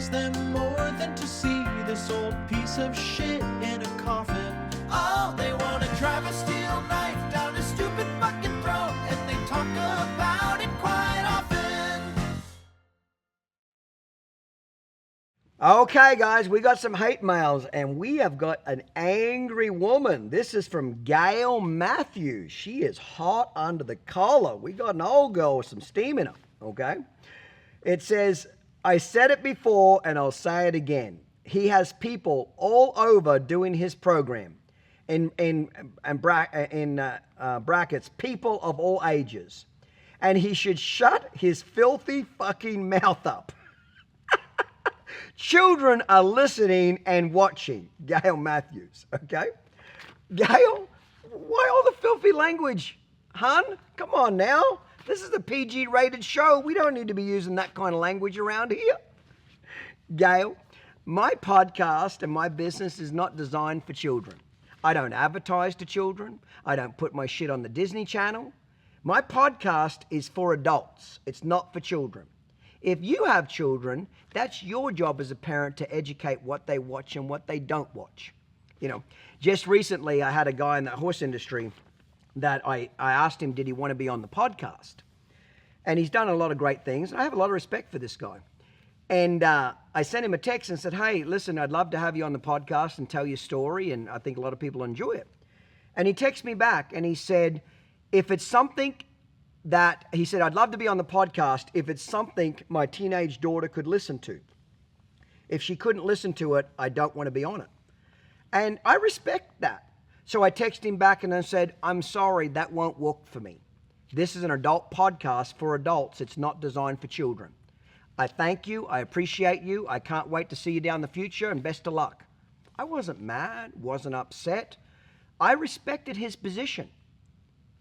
pains them more than to see this old piece of shit in a coffin. Oh, they want to drive a steel knife down his stupid fucking throat, and they talk about it quite often. Okay, guys, we got some hate mails, and we have got an angry woman. This is from Gail Matthews. She is hot under the collar. We got an old girl with some steam in her, okay? It says, I said it before, and I'll say it again. He has people all over doing his program. In brackets, people of all ages. And he should shut his filthy fucking mouth up. Children are listening and watching. Gail Matthews, okay? Gail, why all the filthy language, hun? Come on now. This is a PG-rated show. We don't need to be using that kind of language around here. Gail, my podcast and my business is not designed for children. I don't advertise to children. I don't put my shit on the Disney Channel. My podcast is for adults. It's not for children. If you have children, that's your job as a parent to educate what they watch and what they don't watch. You know, just recently I had a guy in the horse industry that I asked him, did he want to be on the podcast? And he's done a lot of great things. And I have a lot of respect for this guy. And I sent him a text and said, hey, listen, I'd love to have you on the podcast and tell your story. And I think a lot of people enjoy it. And he texted me back and he said, if it's something that, he said, I'd love to be on the podcast if it's something my teenage daughter could listen to. If she couldn't listen to it, I don't want to be on it. And I respect that. So I texted him back and I said, I'm sorry, that won't work for me. This is an adult podcast for adults. It's not designed for children. I thank you. I appreciate you. I can't wait to see you down the future, and best of luck. I wasn't mad, wasn't upset. I respected his position.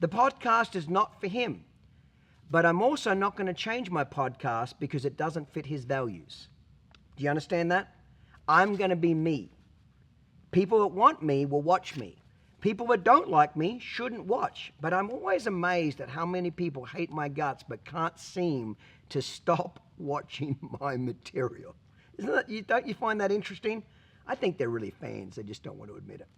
The podcast is not for him. But I'm also not going to change my podcast because it doesn't fit his values. Do you understand that? I'm going to be me. People that want me will watch me. People that don't like me shouldn't watch. But I'm always amazed at how many people hate my guts but can't seem to stop watching my material. Don't you find that interesting? I think they're really fans. They just don't want to admit it.